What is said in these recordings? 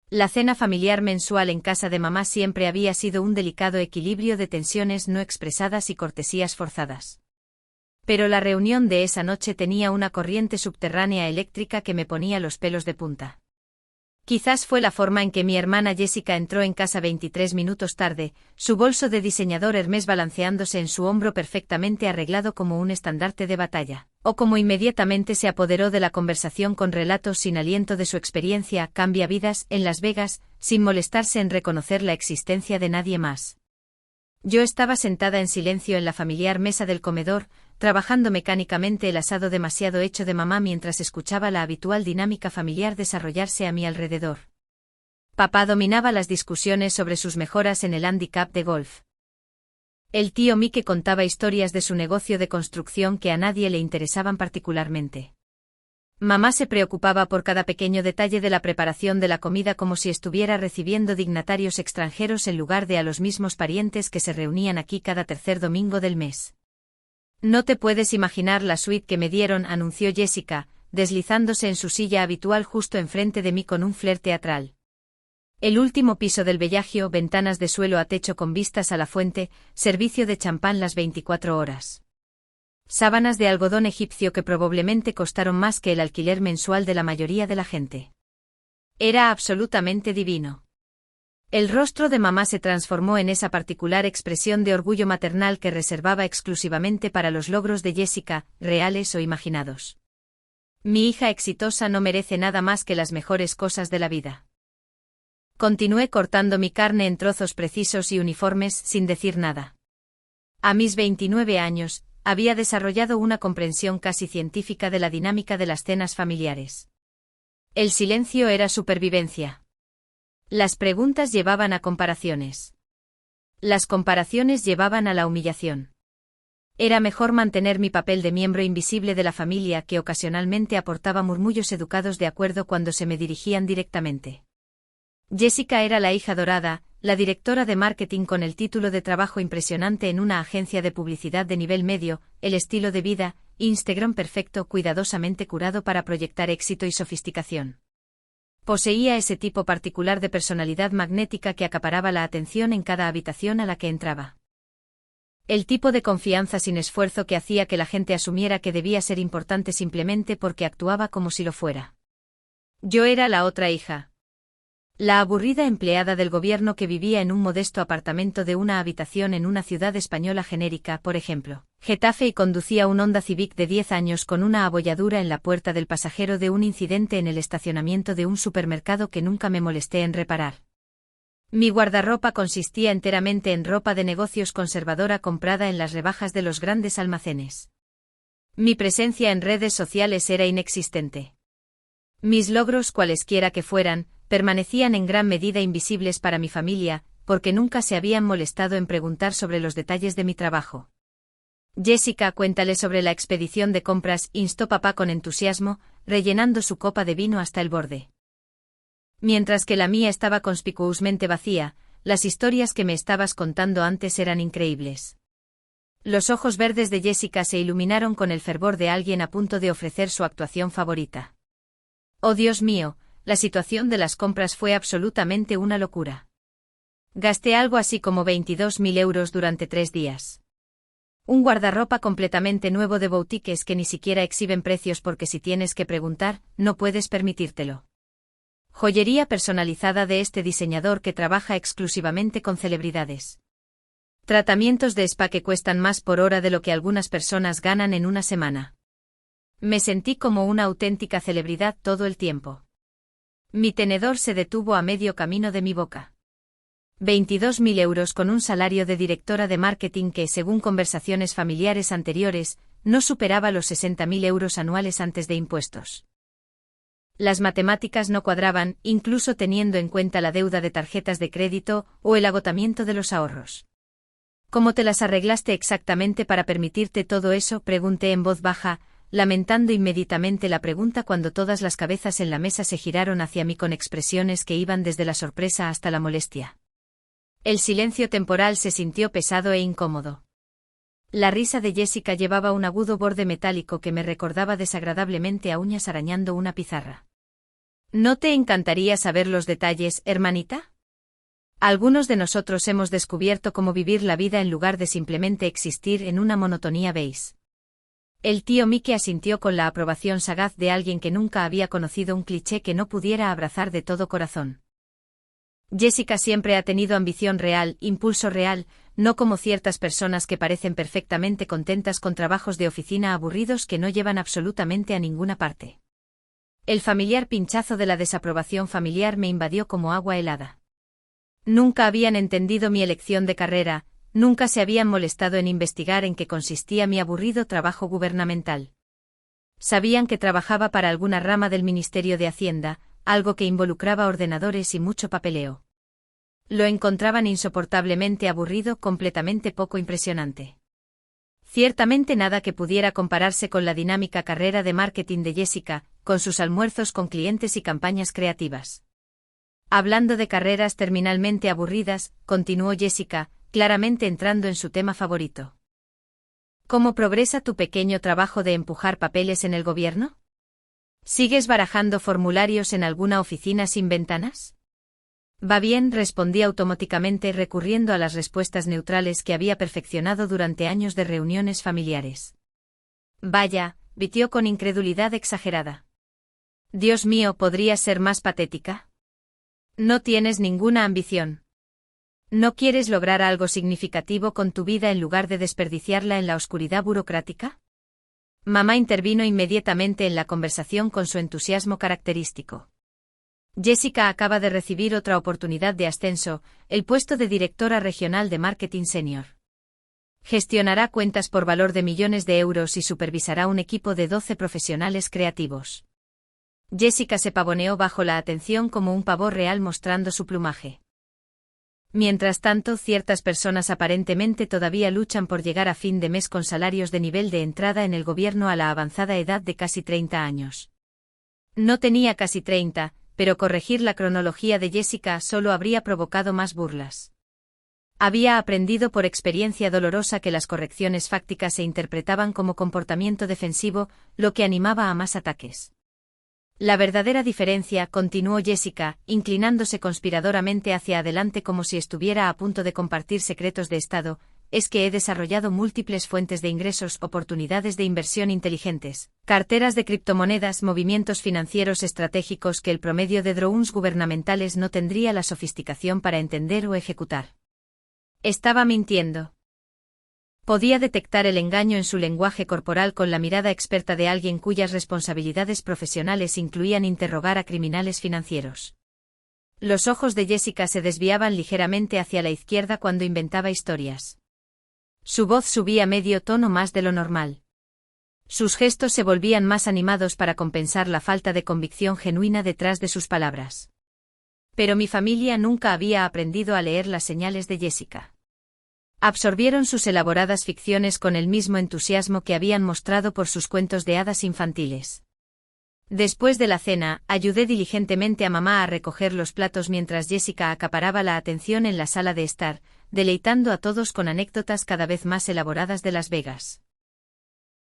La cena familiar mensual en casa de mamá siempre había sido un delicado equilibrio de tensiones no expresadas y cortesías forzadas. Pero la reunión de esa noche tenía una corriente subterránea eléctrica que me ponía los pelos de punta. Quizás fue la forma en que mi hermana Jessica entró en casa 23 minutos tarde, su bolso de diseñador Hermès balanceándose en su hombro perfectamente arreglado como un estandarte de batalla, o como inmediatamente se apoderó de la conversación con relatos sin aliento de su experiencia cambia vidas en Las Vegas, sin molestarse en reconocer la existencia de nadie más. Yo estaba sentada en silencio en la familiar mesa del comedor, trabajando mecánicamente el asado demasiado hecho de mamá mientras escuchaba la habitual dinámica familiar desarrollarse a mi alrededor. Papá dominaba las discusiones sobre sus mejoras en el handicap de golf. El tío Mike contaba historias de su negocio de construcción que a nadie le interesaban particularmente. Mamá se preocupaba por cada pequeño detalle de la preparación de la comida como si estuviera recibiendo dignatarios extranjeros en lugar de a los mismos parientes que se reunían aquí cada tercer domingo del mes. No te puedes imaginar la suite que me dieron, anunció Jessica, deslizándose en su silla habitual justo enfrente de mí con un flair teatral. El último piso del Bellagio, ventanas de suelo a techo con vistas a la fuente, servicio de champán las 24 horas. Sábanas de algodón egipcio que probablemente costaron más que el alquiler mensual de la mayoría de la gente. Era absolutamente divino. El rostro de mamá se transformó en esa particular expresión de orgullo maternal que reservaba exclusivamente para los logros de Jessica, reales o imaginados. Mi hija exitosa no merece nada más que las mejores cosas de la vida. Continué cortando mi carne en trozos precisos y uniformes sin decir nada. A mis 29 años, había desarrollado una comprensión casi científica de la dinámica de las cenas familiares. El silencio era supervivencia. Las preguntas llevaban a comparaciones. Las comparaciones llevaban a la humillación. Era mejor mantener mi papel de miembro invisible de la familia que ocasionalmente aportaba murmullos educados de acuerdo cuando se me dirigían directamente. Jessica era la hija dorada, la directora de marketing con el título de trabajo impresionante en una agencia de publicidad de nivel medio, el estilo de vida, Instagram perfecto cuidadosamente curado para proyectar éxito y sofisticación. Poseía ese tipo particular de personalidad magnética que acaparaba la atención en cada habitación a la que entraba. El tipo de confianza sin esfuerzo que hacía que la gente asumiera que debía ser importante simplemente porque actuaba como si lo fuera. Yo era la otra hija. La aburrida empleada del gobierno que vivía en un modesto apartamento de una habitación en una ciudad española genérica, por ejemplo, Getafe, y conducía un Honda Civic de 10 años con una abolladura en la puerta del pasajero de un incidente en el estacionamiento de un supermercado que nunca me molesté en reparar. Mi guardarropa consistía enteramente en ropa de negocios conservadora comprada en las rebajas de los grandes almacenes. Mi presencia en redes sociales era inexistente. Mis logros, cualesquiera que fueran, permanecían en gran medida invisibles para mi familia, porque nunca se habían molestado en preguntar sobre los detalles de mi trabajo. Jessica, cuéntale sobre la expedición de compras, instó papá con entusiasmo, rellenando su copa de vino hasta el borde. Mientras que la mía estaba conspicuosamente vacía, las historias que me estabas contando antes eran increíbles. Los ojos verdes de Jessica se iluminaron con el fervor de alguien a punto de ofrecer su actuación favorita. Oh Dios mío, la situación de las compras fue absolutamente una locura. Gasté algo así como 22.000 euros durante 3 días. Un guardarropa completamente nuevo de boutiques que ni siquiera exhiben precios porque si tienes que preguntar, no puedes permitírtelo. Joyería personalizada de este diseñador que trabaja exclusivamente con celebridades. Tratamientos de spa que cuestan más por hora de lo que algunas personas ganan en una semana. Me sentí como una auténtica celebridad todo el tiempo. Mi tenedor se detuvo a medio camino de mi boca. 22.000 euros con un salario de directora de marketing que, según conversaciones familiares anteriores, no superaba los 60.000 euros anuales antes de impuestos. Las matemáticas no cuadraban, incluso teniendo en cuenta la deuda de tarjetas de crédito o el agotamiento de los ahorros. ¿Cómo te las arreglaste exactamente para permitirte todo eso?, pregunté en voz baja, lamentando inmediatamente la pregunta cuando todas las cabezas en la mesa se giraron hacia mí con expresiones que iban desde la sorpresa hasta la molestia. El silencio temporal se sintió pesado e incómodo. La risa de Jessica llevaba un agudo borde metálico que me recordaba desagradablemente a uñas arañando una pizarra. ¿No te encantaría saber los detalles, hermanita? Algunos de nosotros hemos descubierto cómo vivir la vida en lugar de simplemente existir en una monotonía beige. El tío Mickey asintió con la aprobación sagaz de alguien que nunca había conocido un cliché que no pudiera abrazar de todo corazón. Jessica siempre ha tenido ambición real, impulso real, no como ciertas personas que parecen perfectamente contentas con trabajos de oficina aburridos que no llevan absolutamente a ninguna parte. El familiar pinchazo de la desaprobación familiar me invadió como agua helada. Nunca habían entendido mi elección de carrera, nunca se habían molestado en investigar en qué consistía mi aburrido trabajo gubernamental. Sabían que trabajaba para alguna rama del Ministerio de Hacienda, algo que involucraba ordenadores y mucho papeleo. Lo encontraban insoportablemente aburrido, completamente poco impresionante. Ciertamente nada que pudiera compararse con la dinámica carrera de marketing de Jessica, con sus almuerzos con clientes y campañas creativas. Hablando de carreras terminalmente aburridas, continuó Jessica, claramente entrando en su tema favorito. ¿Cómo progresa tu pequeño trabajo de empujar papeles en el gobierno? ¿Sigues barajando formularios en alguna oficina sin ventanas? Va bien, respondí automáticamente recurriendo a las respuestas neutrales que había perfeccionado durante años de reuniones familiares. Vaya, bitió con incredulidad exagerada. Dios mío, ¿podrías ser más patética? No tienes ninguna ambición. ¿No quieres lograr algo significativo con tu vida en lugar de desperdiciarla en la oscuridad burocrática? Mamá intervino inmediatamente en la conversación con su entusiasmo característico. Jessica acaba de recibir otra oportunidad de ascenso, el puesto de directora regional de marketing senior. Gestionará cuentas por valor de millones de euros y supervisará un equipo de 12 profesionales creativos. Jessica se pavoneó bajo la atención como un pavo real mostrando su plumaje. Mientras tanto, ciertas personas aparentemente todavía luchan por llegar a fin de mes con salarios de nivel de entrada en el gobierno a la avanzada edad de casi 30 años. No tenía casi 30, pero corregir la cronología de Jessica solo habría provocado más burlas. Había aprendido por experiencia dolorosa que las correcciones fácticas se interpretaban como comportamiento defensivo, lo que animaba a más ataques. La verdadera diferencia, continuó Jessica, inclinándose conspiradoramente hacia adelante como si estuviera a punto de compartir secretos de Estado, es que he desarrollado múltiples fuentes de ingresos, oportunidades de inversión inteligentes, carteras de criptomonedas, movimientos financieros estratégicos que el promedio de drones gubernamentales no tendría la sofisticación para entender o ejecutar. Estaba mintiendo. Podía detectar el engaño en su lenguaje corporal con la mirada experta de alguien cuyas responsabilidades profesionales incluían interrogar a criminales financieros. Los ojos de Jessica se desviaban ligeramente hacia la izquierda cuando inventaba historias. Su voz subía medio tono más de lo normal. Sus gestos se volvían más animados para compensar la falta de convicción genuina detrás de sus palabras. Pero mi familia nunca había aprendido a leer las señales de Jessica. Absorbieron sus elaboradas ficciones con el mismo entusiasmo que habían mostrado por sus cuentos de hadas infantiles. Después de la cena, ayudé diligentemente a mamá a recoger los platos mientras Jessica acaparaba la atención en la sala de estar, deleitando a todos con anécdotas cada vez más elaboradas de Las Vegas.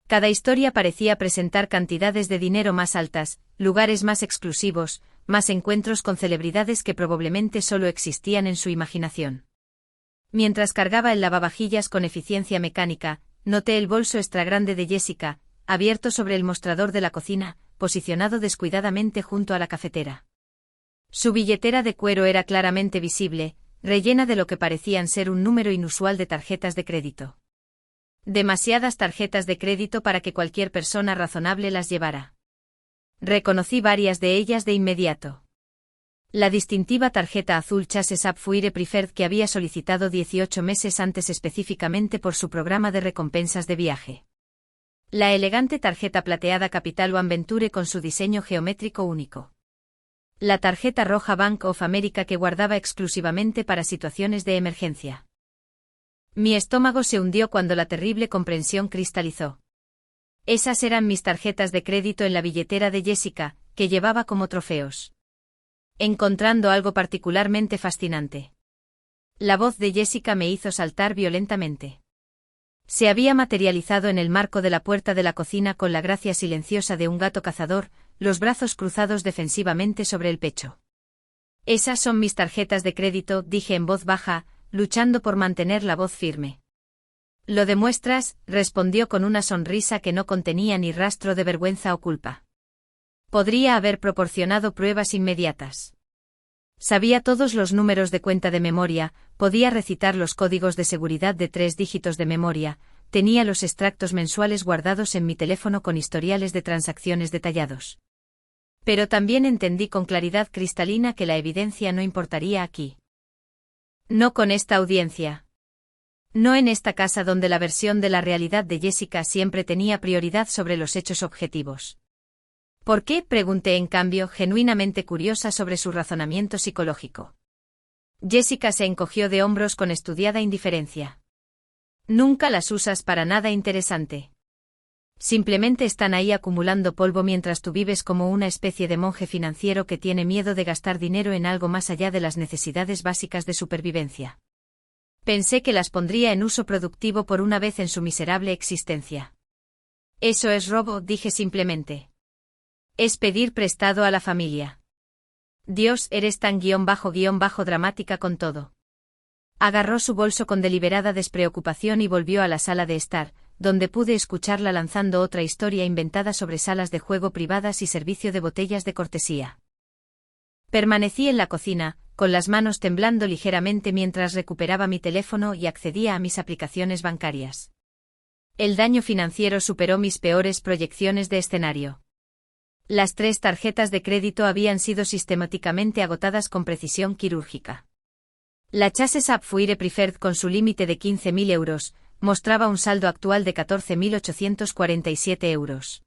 Cada historia parecía presentar cantidades de dinero más altas, lugares más exclusivos, más encuentros con celebridades que probablemente solo existían en su imaginación. Mientras cargaba el lavavajillas con eficiencia mecánica, noté el bolso extra grande de Jessica, abierto sobre el mostrador de la cocina, posicionado descuidadamente junto a la cafetera. Su billetera de cuero era claramente visible, rellena de lo que parecían ser un número inusual de tarjetas de crédito. Demasiadas tarjetas de crédito para que cualquier persona razonable las llevara. Reconocí varias de ellas de inmediato. La distintiva tarjeta azul Chase Sapphire Preferred que había solicitado 18 meses antes específicamente por su programa de recompensas de viaje. La elegante tarjeta plateada Capital One Venture con su diseño geométrico único. La tarjeta roja Bank of America que guardaba exclusivamente para situaciones de emergencia. Mi estómago se hundió cuando la terrible comprensión cristalizó. Esas eran mis tarjetas de crédito en la billetera de Jessica, que llevaba como trofeos. Encontrando algo particularmente fascinante. La voz de Jessica me hizo saltar violentamente. Se había materializado en el marco de la puerta de la cocina con la gracia silenciosa de un gato cazador, los brazos cruzados defensivamente sobre el pecho. Esas son mis tarjetas de crédito, dije en voz baja, luchando por mantener la voz firme. Lo demuestras, respondió con una sonrisa que no contenía ni rastro de vergüenza o culpa. Podría haber proporcionado pruebas inmediatas. Sabía todos los números de cuenta de memoria, podía recitar los códigos de seguridad de 3 dígitos de memoria, tenía los extractos mensuales guardados en mi teléfono con historiales de transacciones detallados. Pero también entendí con claridad cristalina que la evidencia no importaría aquí. No con esta audiencia. No en esta casa donde la versión de la realidad de Jessica siempre tenía prioridad sobre los hechos objetivos. ¿Por qué?, pregunté en cambio, genuinamente curiosa sobre su razonamiento psicológico. Jessica se encogió de hombros con estudiada indiferencia. Nunca las usas para nada interesante. Simplemente están ahí acumulando polvo mientras tú vives como una especie de monje financiero que tiene miedo de gastar dinero en algo más allá de las necesidades básicas de supervivencia. Pensé que las pondría en uso productivo por una vez en su miserable existencia. Eso es robo, dije simplemente. Es pedir prestado a la familia. Dios, eres tan dramática con todo. Agarró su bolso con deliberada despreocupación y volvió a la sala de estar, donde pude escucharla lanzando otra historia inventada sobre salas de juego privadas y servicio de botellas de cortesía. Permanecí en la cocina, con las manos temblando ligeramente mientras recuperaba mi teléfono y accedía a mis aplicaciones bancarias. El daño financiero superó mis peores proyecciones de escenario. Las 3 tarjetas de crédito habían sido sistemáticamente agotadas con precisión quirúrgica. La Chase Fuire Preferred, con su límite de 15.000 euros, mostraba un saldo actual de 14.847 euros.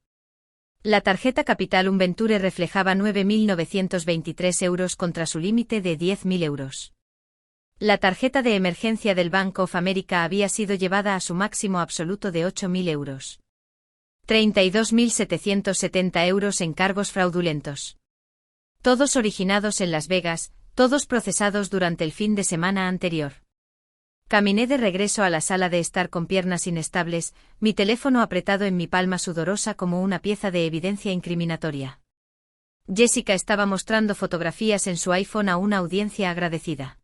La tarjeta Capital Venture reflejaba 9.923 euros contra su límite de 10.000 euros. La tarjeta de emergencia del Bank of America había sido llevada a su máximo absoluto de 8.000 euros. 32.770 euros en cargos fraudulentos. Todos originados en Las Vegas, todos procesados durante el fin de semana anterior. Caminé de regreso a la sala de estar con piernas inestables, mi teléfono apretado en mi palma sudorosa como una pieza de evidencia incriminatoria. Jessica estaba mostrando fotografías en su iPhone a una audiencia agradecida.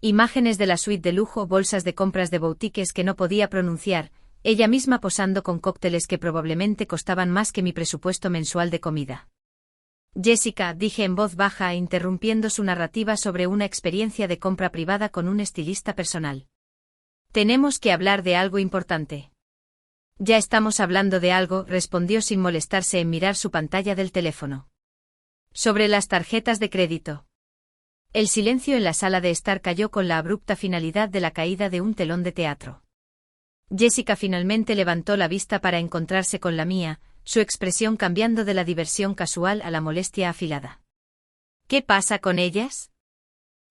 Imágenes de la suite de lujo, bolsas de compras de boutiques que no podía pronunciar, ella misma posando con cócteles que probablemente costaban más que mi presupuesto mensual de comida. Jessica, dije en voz baja, interrumpiendo su narrativa sobre una experiencia de compra privada con un estilista personal. Tenemos que hablar de algo importante. Ya estamos hablando de algo, respondió sin molestarse en mirar su pantalla del teléfono. Sobre las tarjetas de crédito. El silencio en la sala de estar cayó con la abrupta finalidad de la caída de un telón de teatro. Jessica finalmente levantó la vista para encontrarse con la mía, su expresión cambiando de la diversión casual a la molestia afilada. ¿Qué pasa con ellas?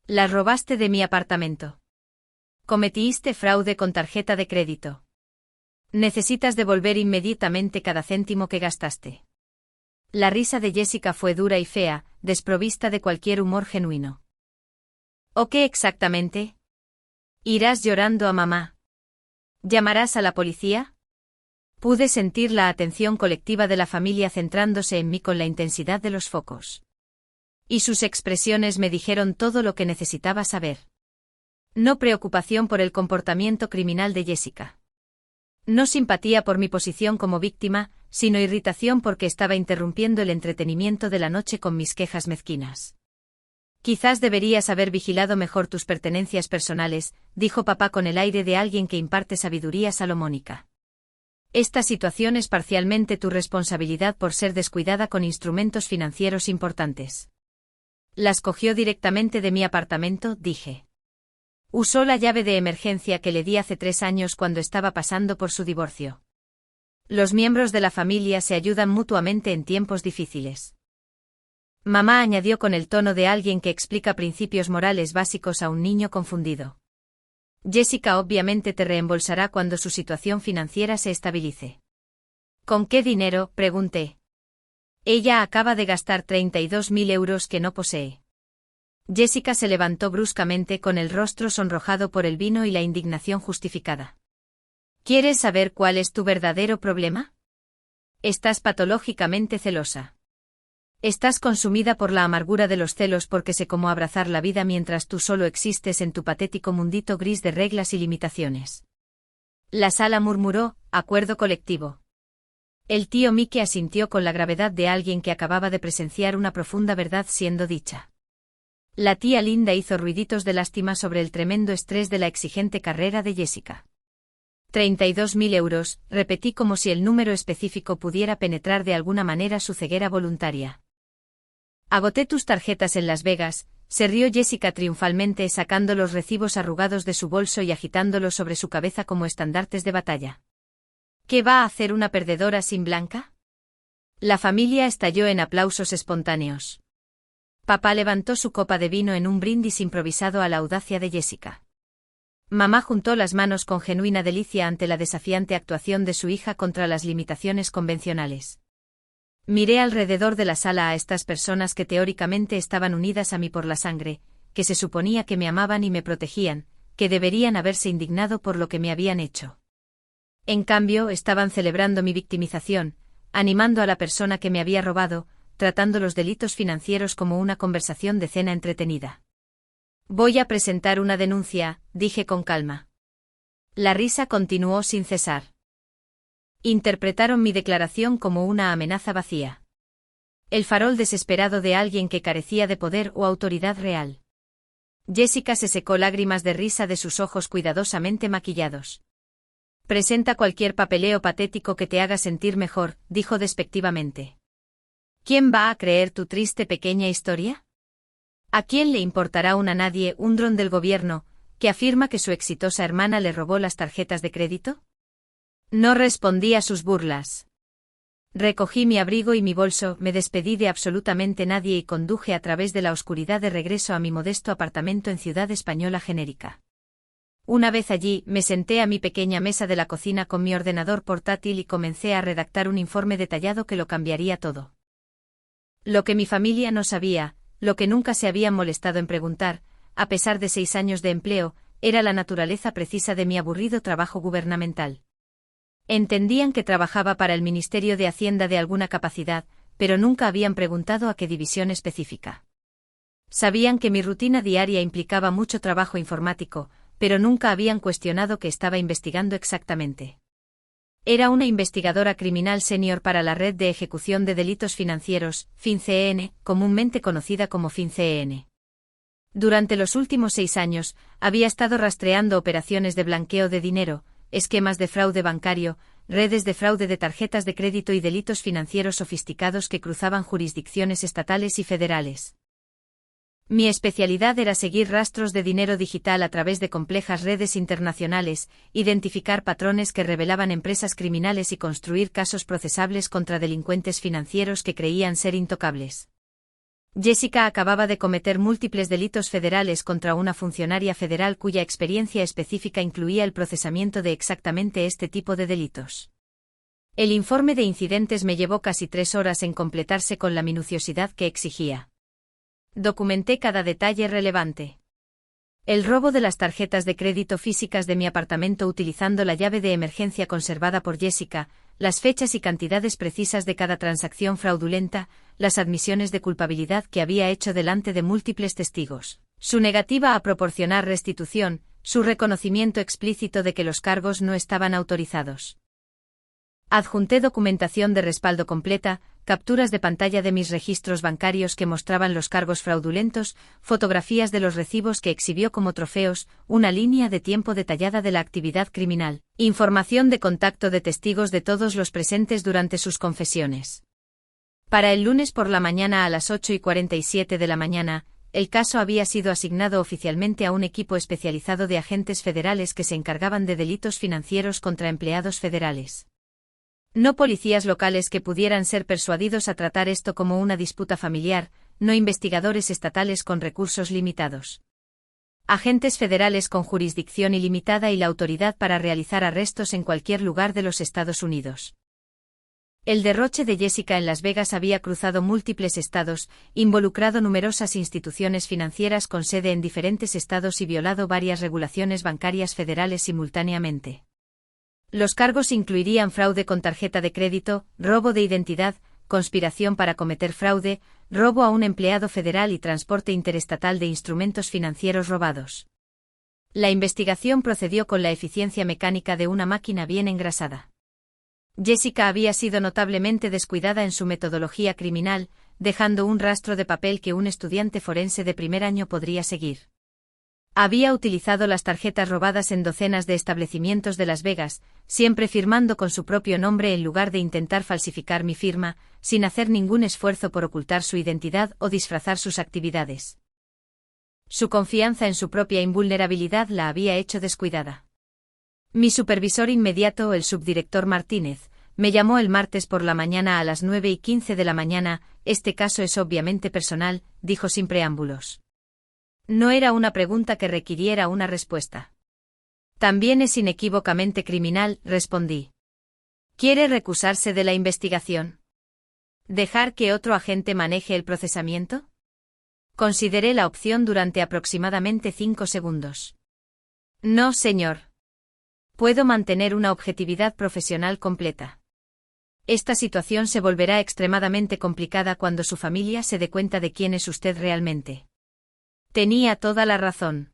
Las robaste de mi apartamento. Cometiste fraude con tarjeta de crédito. Necesitas devolver inmediatamente cada céntimo que gastaste. La risa de Jessica fue dura y fea, desprovista de cualquier humor genuino. ¿O qué exactamente? ¿Irás llorando a mamá? ¿Llamarás a la policía? Pude sentir la atención colectiva de la familia centrándose en mí con la intensidad de los focos. Y sus expresiones me dijeron todo lo que necesitaba saber. No preocupación por el comportamiento criminal de Jessica. No simpatía por mi posición como víctima, sino irritación porque estaba interrumpiendo el entretenimiento de la noche con mis quejas mezquinas. Quizás deberías haber vigilado mejor tus pertenencias personales, dijo papá con el aire de alguien que imparte sabiduría salomónica. Esta situación es parcialmente tu responsabilidad por ser descuidada con instrumentos financieros importantes. Las cogió directamente de mi apartamento, dije. Usó la llave de emergencia que le di hace 3 años cuando estaba pasando por su divorcio. Los miembros de la familia se ayudan mutuamente en tiempos difíciles. Mamá añadió con el tono de alguien que explica principios morales básicos a un niño confundido. Jessica obviamente te reembolsará cuando su situación financiera se estabilice. ¿Con qué dinero?, pregunté. Ella acaba de gastar 32.000 euros que no posee. Jessica se levantó bruscamente con el rostro sonrojado por el vino y la indignación justificada. ¿Quieres saber cuál es tu verdadero problema? Estás patológicamente celosa. Estás consumida por la amargura de los celos porque sé cómo abrazar la vida mientras tú solo existes en tu patético mundito gris de reglas y limitaciones. La sala murmuró, acuerdo colectivo. El tío Mike asintió con la gravedad de alguien que acababa de presenciar una profunda verdad siendo dicha. La tía Linda hizo ruiditos de lástima sobre el tremendo estrés de la exigente carrera de Jessica. 32.000 euros, repetí como si el número específico pudiera penetrar de alguna manera su ceguera voluntaria. Agoté tus tarjetas en Las Vegas, se rió Jessica triunfalmente sacando los recibos arrugados de su bolso y agitándolos sobre su cabeza como estandartes de batalla. ¿Qué va a hacer una perdedora sin Blanca? La familia estalló en aplausos espontáneos. Papá levantó su copa de vino en un brindis improvisado a la audacia de Jessica. Mamá juntó las manos con genuina delicia ante la desafiante actuación de su hija contra las limitaciones convencionales. Miré alrededor de la sala a estas personas que teóricamente estaban unidas a mí por la sangre, que se suponía que me amaban y me protegían, que deberían haberse indignado por lo que me habían hecho. En cambio, estaban celebrando mi victimización, animando a la persona que me había robado, tratando los delitos financieros como una conversación de cena entretenida. Voy a presentar una denuncia, dije con calma. La risa continuó sin cesar. Interpretaron mi declaración como una amenaza vacía. El farol desesperado de alguien que carecía de poder o autoridad real. Jessica se secó lágrimas de risa de sus ojos cuidadosamente maquillados. Presenta cualquier papeleo patético que te haga sentir mejor, dijo despectivamente. ¿Quién va a creer tu triste pequeña historia? ¿A quién le importará un dron del gobierno, que afirma que su exitosa hermana le robó las tarjetas de crédito? No respondí a sus burlas. Recogí mi abrigo y mi bolso, me despedí de absolutamente nadie y conduje a través de la oscuridad de regreso a mi modesto apartamento en Ciudad Española Genérica. Una vez allí, me senté a mi pequeña mesa de la cocina con mi ordenador portátil y comencé a redactar un informe detallado que lo cambiaría todo. Lo que mi familia no sabía, lo que nunca se habían molestado en preguntar, a pesar de 6 años de empleo, era la naturaleza precisa de mi aburrido trabajo gubernamental. Entendían que trabajaba para el Ministerio de Hacienda de alguna capacidad, pero nunca habían preguntado a qué división específica. Sabían que mi rutina diaria implicaba mucho trabajo informático, pero nunca habían cuestionado qué estaba investigando exactamente. Era una investigadora criminal senior para la Red de Ejecución de Delitos Financieros, FinCEN, comúnmente conocida como FinCEN. Durante los últimos 6 años, había estado rastreando operaciones de blanqueo de dinero, esquemas de fraude bancario, redes de fraude de tarjetas de crédito y delitos financieros sofisticados que cruzaban jurisdicciones estatales y federales. Mi especialidad era seguir rastros de dinero digital a través de complejas redes internacionales, identificar patrones que revelaban empresas criminales y construir casos procesables contra delincuentes financieros que creían ser intocables. Jessica acababa de cometer múltiples delitos federales contra una funcionaria federal cuya experiencia específica incluía el procesamiento de exactamente este tipo de delitos. El informe de incidentes me llevó casi 3 horas en completarse con la minuciosidad que exigía. Documenté cada detalle relevante. El robo de las tarjetas de crédito físicas de mi apartamento utilizando la llave de emergencia conservada por Jessica, las fechas y cantidades precisas de cada transacción fraudulenta, las admisiones de culpabilidad que había hecho delante de múltiples testigos, su negativa a proporcionar restitución, su reconocimiento explícito de que los cargos no estaban autorizados. Adjunté documentación de respaldo completa, capturas de pantalla de mis registros bancarios que mostraban los cargos fraudulentos, fotografías de los recibos que exhibió como trofeos, una línea de tiempo detallada de la actividad criminal, información de contacto de testigos de todos los presentes durante sus confesiones. Para el lunes por la mañana a las 8:47 de la mañana, el caso había sido asignado oficialmente a un equipo especializado de agentes federales que se encargaban de delitos financieros contra empleados federales. No policías locales que pudieran ser persuadidos a tratar esto como una disputa familiar, no investigadores estatales con recursos limitados. Agentes federales con jurisdicción ilimitada y la autoridad para realizar arrestos en cualquier lugar de los Estados Unidos. El derroche de Jessica en Las Vegas había cruzado múltiples estados, involucrado numerosas instituciones financieras con sede en diferentes estados y violado varias regulaciones bancarias federales simultáneamente. Los cargos incluirían fraude con tarjeta de crédito, robo de identidad, conspiración para cometer fraude, robo a un empleado federal y transporte interestatal de instrumentos financieros robados. La investigación procedió con la eficiencia mecánica de una máquina bien engrasada. Jessica había sido notablemente descuidada en su metodología criminal, dejando un rastro de papel que un estudiante forense de primer año podría seguir. Había utilizado las tarjetas robadas en docenas de establecimientos de Las Vegas, siempre firmando con su propio nombre en lugar de intentar falsificar mi firma, sin hacer ningún esfuerzo por ocultar su identidad o disfrazar sus actividades. Su confianza en su propia invulnerabilidad la había hecho descuidada. Mi supervisor inmediato, el subdirector Martínez, me llamó el martes por la mañana a las 9:15 de la mañana. Este caso es obviamente personal, dijo sin preámbulos. No era una pregunta que requiriera una respuesta. También es inequívocamente criminal, respondí. ¿Quiere recusarse de la investigación? ¿Dejar que otro agente maneje el procesamiento? Consideré la opción durante aproximadamente 5 segundos. No, señor. Puedo mantener una objetividad profesional completa. Esta situación se volverá extremadamente complicada cuando su familia se dé cuenta de quién es usted realmente. Tenía toda la razón.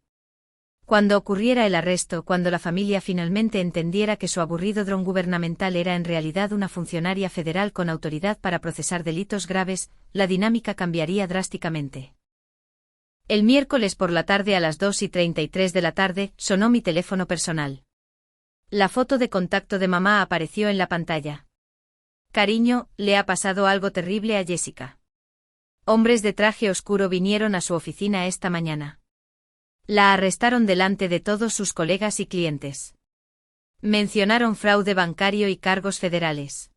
Cuando ocurriera el arresto, cuando la familia finalmente entendiera que su aburrido dron gubernamental era en realidad una funcionaria federal con autoridad para procesar delitos graves, la dinámica cambiaría drásticamente. El miércoles por la tarde a las 2:33 de la tarde, sonó mi teléfono personal. La foto de contacto de mamá apareció en la pantalla. Cariño, le ha pasado algo terrible a Jessica. Hombres de traje oscuro vinieron a su oficina esta mañana. La arrestaron delante de todos sus colegas y clientes. Mencionaron fraude bancario y cargos federales.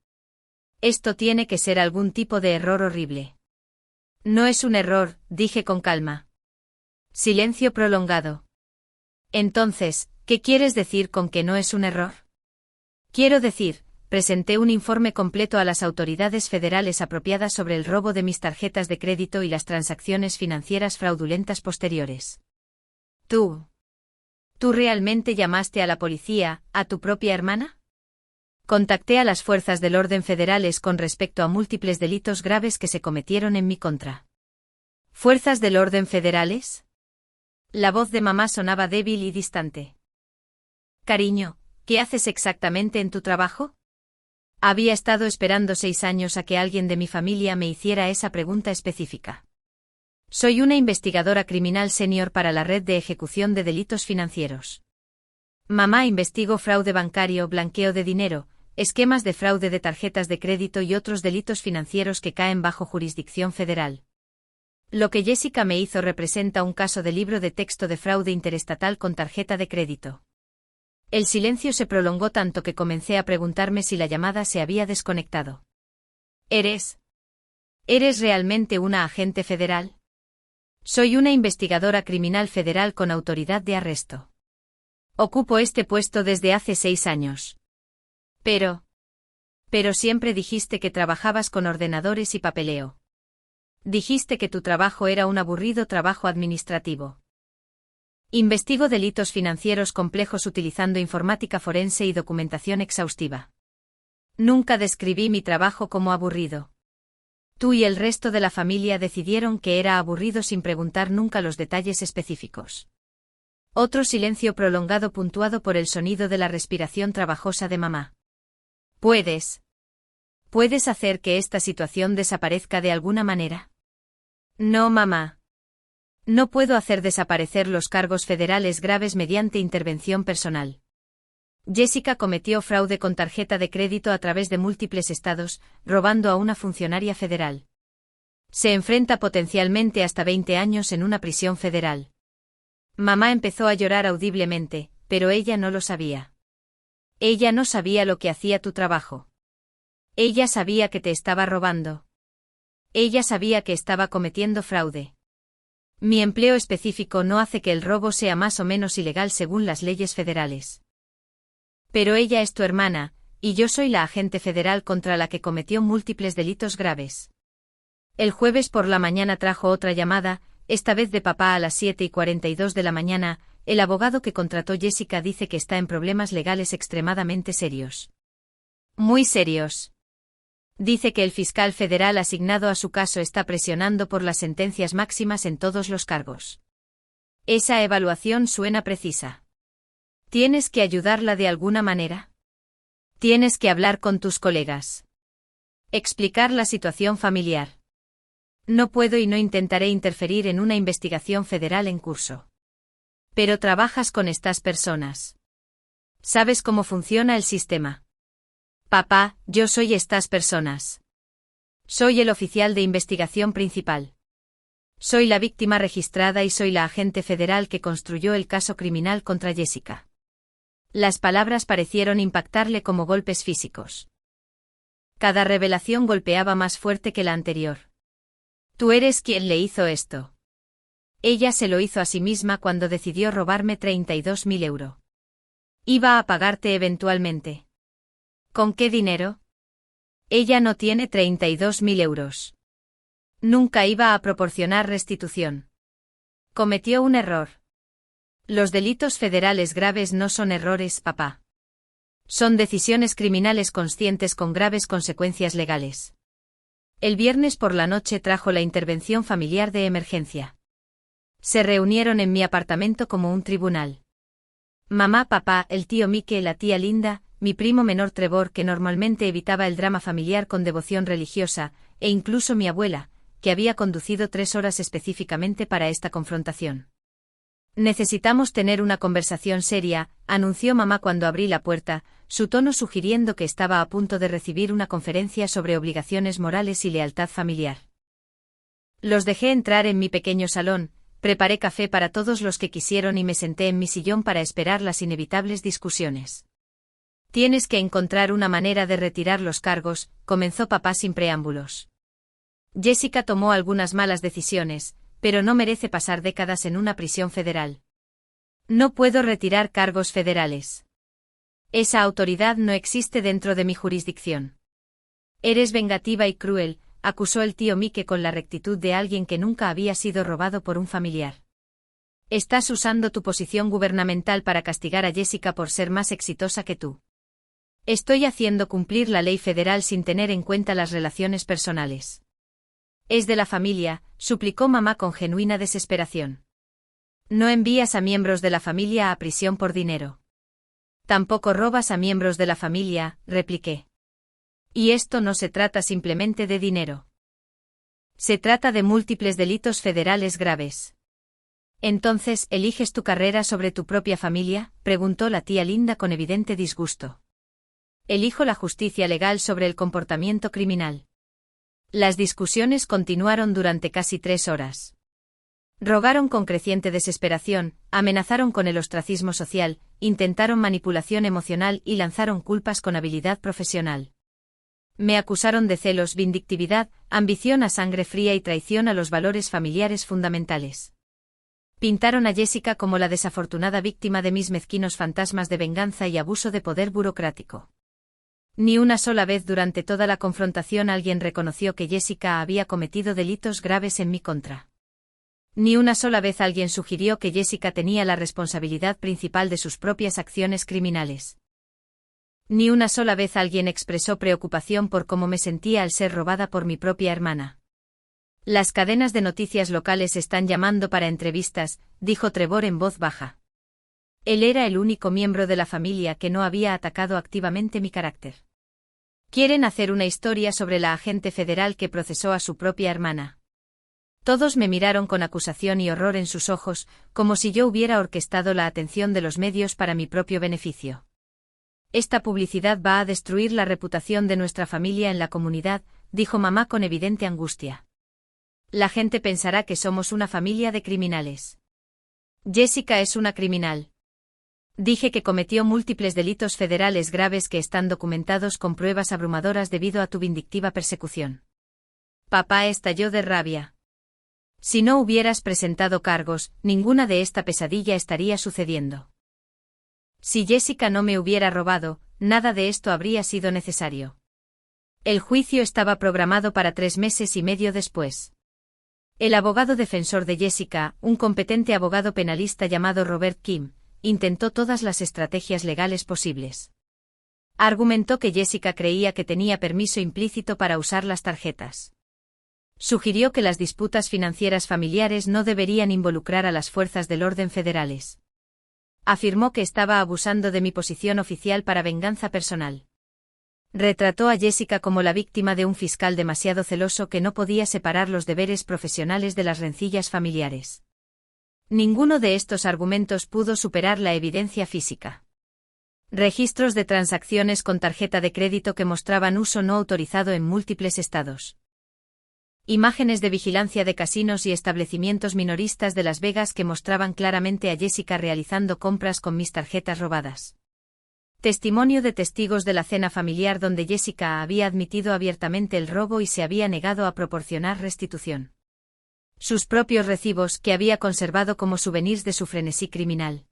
Esto tiene que ser algún tipo de error horrible. No es un error, dije con calma. Silencio prolongado. Entonces, ¿qué quieres decir con que no es un error? Quiero decir, presenté un informe completo a las autoridades federales apropiadas sobre el robo de mis tarjetas de crédito y las transacciones financieras fraudulentas posteriores. ¿Tú realmente llamaste a la policía, a tu propia hermana? Contacté a las fuerzas del orden federales con respecto a múltiples delitos graves que se cometieron en mi contra. ¿Fuerzas del orden federales? La voz de mamá sonaba débil y distante. Cariño, ¿qué haces exactamente en tu trabajo? Había estado esperando 6 años a que alguien de mi familia me hiciera esa pregunta específica. Soy una investigadora criminal senior para la red de ejecución de delitos financieros. Mamá, investigo fraude bancario, blanqueo de dinero, esquemas de fraude de tarjetas de crédito y otros delitos financieros que caen bajo jurisdicción federal. Lo que Jessica me hizo representa un caso de libro de texto de fraude interestatal con tarjeta de crédito. El silencio se prolongó tanto que comencé a preguntarme si la llamada se había desconectado. ¿Eres realmente una agente federal? Soy una investigadora criminal federal con autoridad de arresto. Ocupo este puesto desde hace 6 años. Pero siempre dijiste que trabajabas con ordenadores y papeleo. Dijiste que tu trabajo era un aburrido trabajo administrativo. Investigo delitos financieros complejos utilizando informática forense y documentación exhaustiva. Nunca describí mi trabajo como aburrido. Tú y el resto de la familia decidieron que era aburrido sin preguntar nunca los detalles específicos. Otro silencio prolongado puntuado por el sonido de la respiración trabajosa de mamá. ¿Puedes hacer que esta situación desaparezca de alguna manera? No, mamá. No puedo hacer desaparecer los cargos federales graves mediante intervención personal. Jessica cometió fraude con tarjeta de crédito a través de múltiples estados, robando a una funcionaria federal. Se enfrenta potencialmente hasta 20 años en una prisión federal. Mamá empezó a llorar audiblemente, pero ella no lo sabía. Ella no sabía lo que hacía tu trabajo. Ella sabía que te estaba robando. Ella sabía que estaba cometiendo fraude. Mi empleo específico no hace que el robo sea más o menos ilegal según las leyes federales. Pero ella es tu hermana, y yo soy la agente federal contra la que cometió múltiples delitos graves. El jueves por la mañana trajo otra llamada, esta vez de papá a las 7:42 de la mañana. El abogado que contrató Jessica dice que está en problemas legales extremadamente serios. Muy serios. Dice que el fiscal federal asignado a su caso está presionando por las sentencias máximas en todos los cargos. Esa evaluación suena precisa. ¿Tienes que ayudarla de alguna manera? Tienes que hablar con tus colegas. Explicar la situación familiar. No puedo y no intentaré interferir en una investigación federal en curso. Pero trabajas con estas personas. ¿Sabes cómo funciona el sistema? Papá, yo soy estas personas. Soy el oficial de investigación principal. Soy la víctima registrada y soy la agente federal que construyó el caso criminal contra Jessica. Las palabras parecieron impactarle como golpes físicos. Cada revelación golpeaba más fuerte que la anterior. Tú eres quien le hizo esto. Ella se lo hizo a sí misma cuando decidió robarme 32.000 euros. Iba a pagarte eventualmente. ¿Con qué dinero? Ella no tiene 32.000 euros. Nunca iba a proporcionar restitución. Cometió un error. Los delitos federales graves no son errores, papá. Son decisiones criminales conscientes con graves consecuencias legales. El viernes por la noche trajo la intervención familiar de emergencia. Se reunieron en mi apartamento como un tribunal. Mamá, papá, el tío Mike, la tía Linda, mi primo menor Trevor, que normalmente evitaba el drama familiar con devoción religiosa, e incluso mi abuela, que había conducido 3 horas específicamente para esta confrontación. Necesitamos tener una conversación seria, anunció mamá cuando abrí la puerta, su tono sugiriendo que estaba a punto de recibir una conferencia sobre obligaciones morales y lealtad familiar. Los dejé entrar en mi pequeño salón, preparé café para todos los que quisieron y me senté en mi sillón para esperar las inevitables discusiones. Tienes que encontrar una manera de retirar los cargos, comenzó papá sin preámbulos. Jessica tomó algunas malas decisiones, pero no merece pasar décadas en una prisión federal. No puedo retirar cargos federales. Esa autoridad no existe dentro de mi jurisdicción. Eres vengativa y cruel, acusó el tío Mike con la rectitud de alguien que nunca había sido robado por un familiar. Estás usando tu posición gubernamental para castigar a Jessica por ser más exitosa que tú. Estoy haciendo cumplir la ley federal sin tener en cuenta las relaciones personales. Es de la familia, suplicó mamá con genuina desesperación. No envías a miembros de la familia a prisión por dinero. Tampoco robas a miembros de la familia, repliqué. Y esto no se trata simplemente de dinero. Se trata de múltiples delitos federales graves. Entonces, ¿eliges tu carrera sobre tu propia familia?, preguntó la tía Linda con evidente disgusto. Elijo la justicia legal sobre el comportamiento criminal. Las discusiones continuaron durante casi 3 horas. Rogaron con creciente desesperación, amenazaron con el ostracismo social, intentaron manipulación emocional y lanzaron culpas con habilidad profesional. Me acusaron de celos, vindictividad, ambición a sangre fría y traición a los valores familiares fundamentales. Pintaron a Jessica como la desafortunada víctima de mis mezquinos fantasmas de venganza y abuso de poder burocrático. Ni una sola vez durante toda la confrontación alguien reconoció que Jessica había cometido delitos graves en mi contra. Ni una sola vez alguien sugirió que Jessica tenía la responsabilidad principal de sus propias acciones criminales. Ni una sola vez alguien expresó preocupación por cómo me sentía al ser robada por mi propia hermana. Las cadenas de noticias locales están llamando para entrevistas, dijo Trevor en voz baja. Él era el único miembro de la familia que no había atacado activamente mi carácter. Quieren hacer una historia sobre la agente federal que procesó a su propia hermana. Todos me miraron con acusación y horror en sus ojos, como si yo hubiera orquestado la atención de los medios para mi propio beneficio. Esta publicidad va a destruir la reputación de nuestra familia en la comunidad, dijo mamá con evidente angustia. La gente pensará que somos una familia de criminales. Jessica es una criminal. Dije que cometió múltiples delitos federales graves que están documentados con pruebas abrumadoras debido a tu vindictiva persecución. Papá estalló de rabia. Si no hubieras presentado cargos, ninguna de esta pesadilla estaría sucediendo. Si Jessica no me hubiera robado, nada de esto habría sido necesario. El juicio estaba programado para 3 meses y medio después. El abogado defensor de Jessica, un competente abogado penalista llamado Robert Kim, intentó todas las estrategias legales posibles. Argumentó que Jessica creía que tenía permiso implícito para usar las tarjetas. Sugirió que las disputas financieras familiares no deberían involucrar a las fuerzas del orden federales. Afirmó que estaba abusando de mi posición oficial para venganza personal. Retrató a Jessica como la víctima de un fiscal demasiado celoso que no podía separar los deberes profesionales de las rencillas familiares. Ninguno de estos argumentos pudo superar la evidencia física. Registros de transacciones con tarjeta de crédito que mostraban uso no autorizado en múltiples estados. Imágenes de vigilancia de casinos y establecimientos minoristas de Las Vegas que mostraban claramente a Jessica realizando compras con mis tarjetas robadas. Testimonio de testigos de la cena familiar donde Jessica había admitido abiertamente el robo y se había negado a proporcionar restitución. Sus propios recibos que había conservado como souvenirs de su frenesí criminal.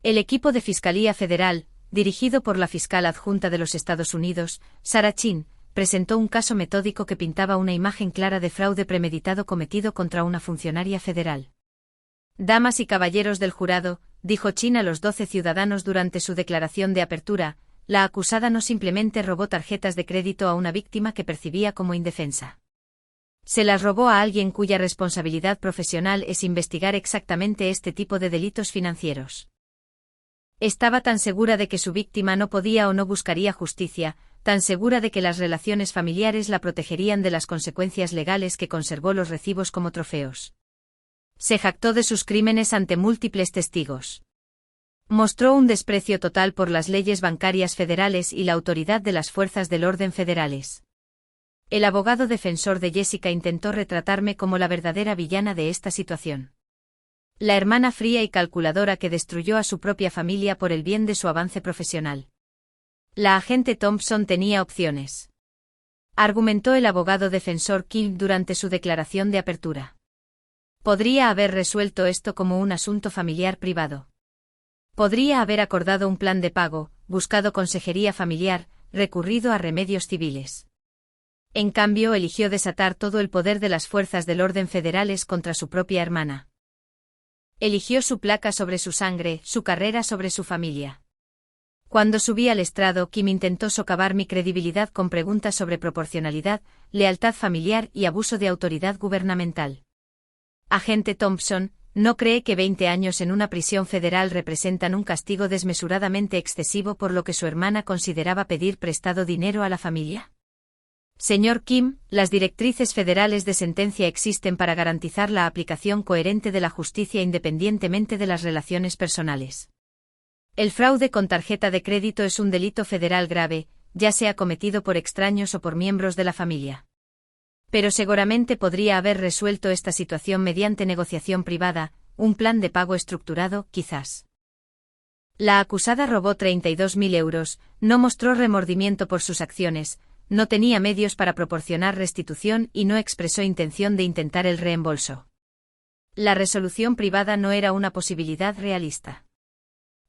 El equipo de Fiscalía Federal, dirigido por la fiscal adjunta de los Estados Unidos, Sarah Chin, presentó un caso metódico que pintaba una imagen clara de fraude premeditado cometido contra una funcionaria federal. Damas y caballeros del jurado, dijo Chin a los 12 ciudadanos durante su declaración de apertura, la acusada no simplemente robó tarjetas de crédito a una víctima que percibía como indefensa. Se las robó a alguien cuya responsabilidad profesional es investigar exactamente este tipo de delitos financieros. Estaba tan segura de que su víctima no podía o no buscaría justicia, tan segura de que las relaciones familiares la protegerían de las consecuencias legales que conservó los recibos como trofeos. Se jactó de sus crímenes ante múltiples testigos. Mostró un desprecio total por las leyes bancarias federales y la autoridad de las fuerzas del orden federales. El abogado defensor de Jessica intentó retratarme como la verdadera villana de esta situación. La hermana fría y calculadora que destruyó a su propia familia por el bien de su avance profesional. La agente Thompson tenía opciones. Argumentó el abogado defensor Kim durante su declaración de apertura. Podría haber resuelto esto como un asunto familiar privado. Podría haber acordado un plan de pago, buscado consejería familiar, recurrido a remedios civiles. En cambio, eligió desatar todo el poder de las fuerzas del orden federales contra su propia hermana. Eligió su placa sobre su sangre, su carrera sobre su familia. Cuando subí al estrado, Kim intentó socavar mi credibilidad con preguntas sobre proporcionalidad, lealtad familiar y abuso de autoridad gubernamental. Agente Thompson, ¿no cree que 20 años en una prisión federal representan un castigo desmesuradamente excesivo por lo que su hermana consideraba pedir prestado dinero a la familia? Señor Kim, las directrices federales de sentencia existen para garantizar la aplicación coherente de la justicia independientemente de las relaciones personales. El fraude con tarjeta de crédito es un delito federal grave, ya sea cometido por extraños o por miembros de la familia. Pero seguramente podría haber resuelto esta situación mediante negociación privada, un plan de pago estructurado, quizás. La acusada robó 32.000 euros, no mostró remordimiento por sus acciones, no tenía medios para proporcionar restitución y no expresó intención de intentar el reembolso. La resolución privada no era una posibilidad realista.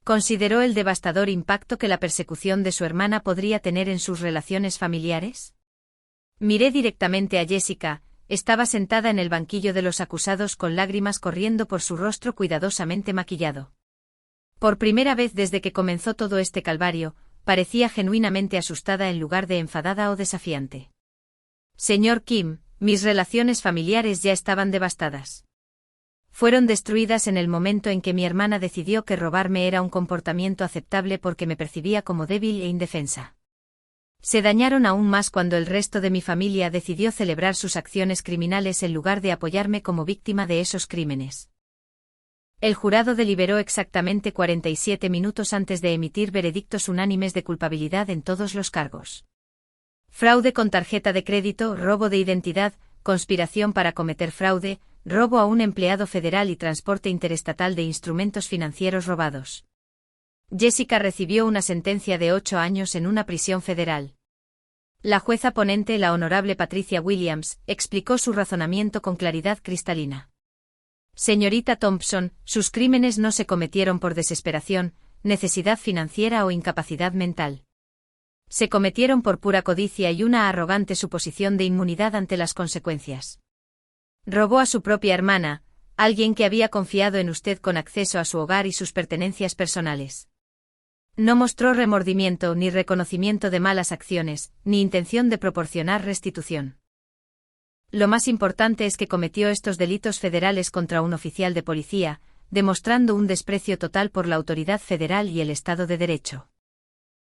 ¿Consideró el devastador impacto que la persecución de su hermana podría tener en sus relaciones familiares? Miré directamente a Jessica, estaba sentada en el banquillo de los acusados con lágrimas corriendo por su rostro cuidadosamente maquillado. Por primera vez desde que comenzó todo este calvario, parecía genuinamente asustada en lugar de enfadada o desafiante. Señor Kim, mis relaciones familiares ya estaban devastadas. Fueron destruidas en el momento en que mi hermana decidió que robarme era un comportamiento aceptable porque me percibía como débil e indefensa. Se dañaron aún más cuando el resto de mi familia decidió celebrar sus acciones criminales en lugar de apoyarme como víctima de esos crímenes. El jurado deliberó exactamente 47 minutos antes de emitir veredictos unánimes de culpabilidad en todos los cargos. Fraude con tarjeta de crédito, robo de identidad, conspiración para cometer fraude, robo a un empleado federal y transporte interestatal de instrumentos financieros robados. Jessica recibió una sentencia de 8 años en una prisión federal. La jueza ponente, la honorable Patricia Williams, explicó su razonamiento con claridad cristalina. Señorita Thompson, sus crímenes no se cometieron por desesperación, necesidad financiera o incapacidad mental. Se cometieron por pura codicia y una arrogante suposición de inmunidad ante las consecuencias. Robó a su propia hermana, alguien que había confiado en usted con acceso a su hogar y sus pertenencias personales. No mostró remordimiento ni reconocimiento de malas acciones, ni intención de proporcionar restitución. Lo más importante es que cometió estos delitos federales contra un oficial de policía, demostrando un desprecio total por la autoridad federal y el Estado de Derecho.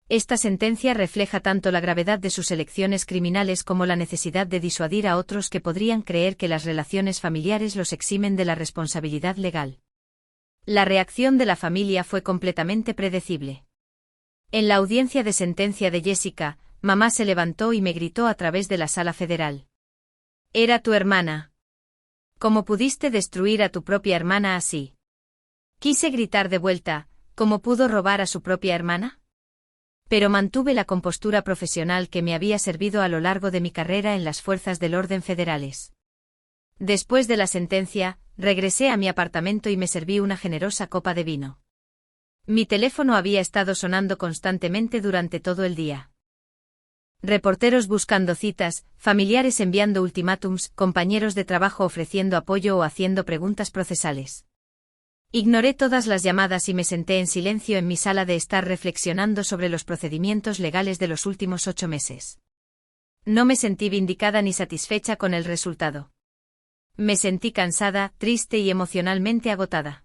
Esta sentencia refleja tanto la gravedad de sus elecciones criminales como la necesidad de disuadir a otros que podrían creer que las relaciones familiares los eximen de la responsabilidad legal. La reacción de la familia fue completamente predecible. En la audiencia de sentencia de Jessica, mamá se levantó y me gritó a través de la sala federal. «Era tu hermana. ¿Cómo pudiste destruir a tu propia hermana así?» Quise gritar de vuelta, ¿cómo pudo robar a su propia hermana? Pero mantuve la compostura profesional que me había servido a lo largo de mi carrera en las fuerzas del orden federales. Después de la sentencia, regresé a mi apartamento y me serví una generosa copa de vino. Mi teléfono había estado sonando constantemente durante todo el día. Reporteros buscando citas, familiares enviando ultimátums, compañeros de trabajo ofreciendo apoyo o haciendo preguntas procesales. Ignoré todas las llamadas y me senté en silencio en mi sala de estar reflexionando sobre los procedimientos legales de los últimos 8 meses. No me sentí vindicada ni satisfecha con el resultado. Me sentí cansada, triste y emocionalmente agotada.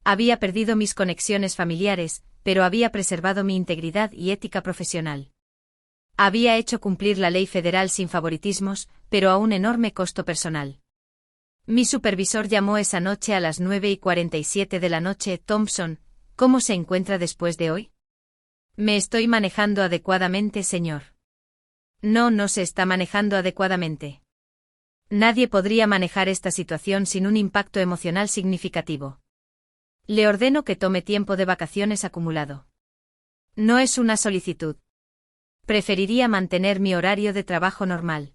Había perdido mis conexiones familiares, pero había preservado mi integridad y ética profesional. Había hecho cumplir la ley federal sin favoritismos, pero a un enorme costo personal. Mi supervisor llamó esa noche a las 9:47 de la noche. Thompson, ¿cómo se encuentra después de hoy? Me estoy manejando adecuadamente, señor. No se está manejando adecuadamente. Nadie podría manejar esta situación sin un impacto emocional significativo. Le ordeno que tome tiempo de vacaciones acumulado. No es una solicitud. Preferiría mantener mi horario de trabajo normal.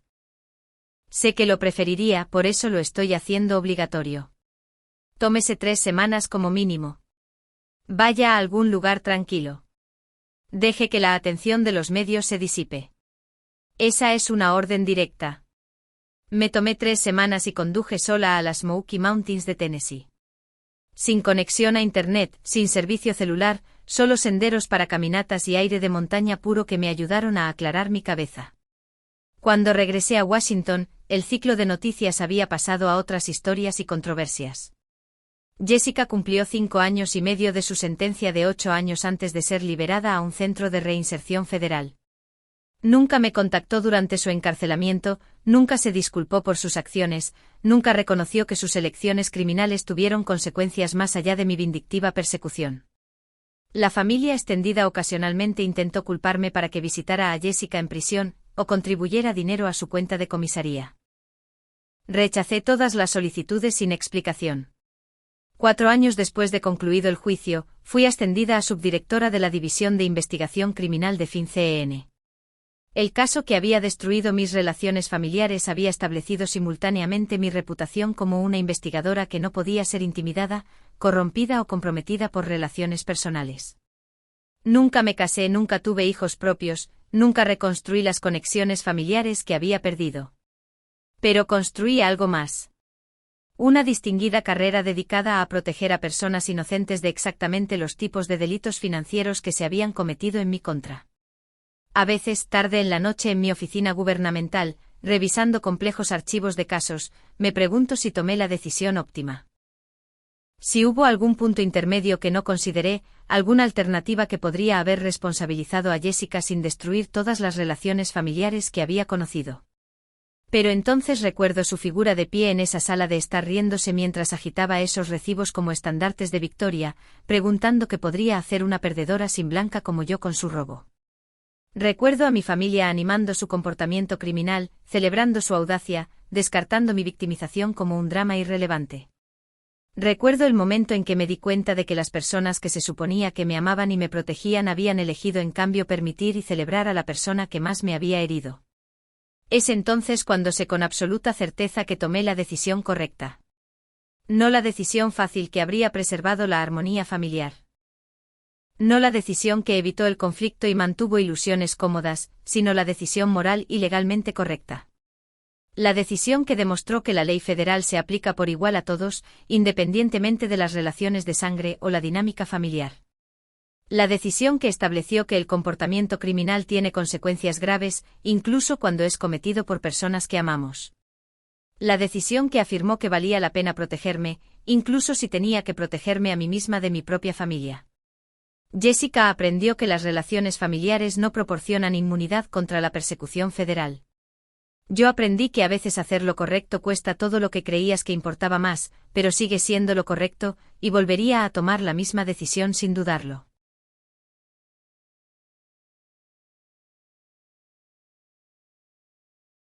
Sé que lo preferiría, por eso lo estoy haciendo obligatorio. Tómese 3 semanas como mínimo. Vaya a algún lugar tranquilo. Deje que la atención de los medios se disipe. Esa es una orden directa. Me tomé 3 semanas y conduje sola a las Smoky Mountains de Tennessee. Sin conexión a internet, sin servicio celular, solo senderos para caminatas y aire de montaña puro que me ayudaron a aclarar mi cabeza. Cuando regresé a Washington, el ciclo de noticias había pasado a otras historias y controversias. Jessica cumplió 5 años y medio de su sentencia de 8 años antes de ser liberada a un centro de reinserción federal. Nunca me contactó durante su encarcelamiento, nunca se disculpó por sus acciones, nunca reconoció que sus elecciones criminales tuvieron consecuencias más allá de mi vindictiva persecución. La familia extendida ocasionalmente intentó culparme para que visitara a Jessica en prisión, o contribuyera dinero a su cuenta de comisaría. Rechacé todas las solicitudes sin explicación. 4 años después de concluido el juicio, fui ascendida a subdirectora de la División de Investigación Criminal de FinCEN. El caso que había destruido mis relaciones familiares había establecido simultáneamente mi reputación como una investigadora que no podía ser intimidada, corrompida o comprometida por relaciones personales. Nunca me casé, nunca tuve hijos propios, nunca reconstruí las conexiones familiares que había perdido. Pero construí algo más. Una distinguida carrera dedicada a proteger a personas inocentes de exactamente los tipos de delitos financieros que se habían cometido en mi contra. A veces, tarde en la noche en mi oficina gubernamental, revisando complejos archivos de casos, me pregunto si tomé la decisión óptima. Si hubo algún punto intermedio que no consideré, alguna alternativa que podría haber responsabilizado a Jessica sin destruir todas las relaciones familiares que había conocido. Pero entonces recuerdo su figura de pie en esa sala de estar riéndose mientras agitaba esos recibos como estandartes de victoria, preguntando qué podría hacer una perdedora sin Blanca como yo con su robo. Recuerdo a mi familia animando su comportamiento criminal, celebrando su audacia, descartando mi victimización como un drama irrelevante. Recuerdo el momento en que me di cuenta de que las personas que se suponía que me amaban y me protegían habían elegido en cambio permitir y celebrar a la persona que más me había herido. Es entonces cuando sé con absoluta certeza que tomé la decisión correcta. No la decisión fácil que habría preservado la armonía familiar. No la decisión que evitó el conflicto y mantuvo ilusiones cómodas, sino la decisión moral y legalmente correcta. La decisión que demostró que la ley federal se aplica por igual a todos, independientemente de las relaciones de sangre o la dinámica familiar. La decisión que estableció que el comportamiento criminal tiene consecuencias graves, incluso cuando es cometido por personas que amamos. La decisión que afirmó que valía la pena protegerme, incluso si tenía que protegerme a mí misma de mi propia familia. Jessica aprendió que las relaciones familiares no proporcionan inmunidad contra la persecución federal. Yo aprendí que a veces hacer lo correcto cuesta todo lo que creías que importaba más, pero sigue siendo lo correcto, y volvería a tomar la misma decisión sin dudarlo.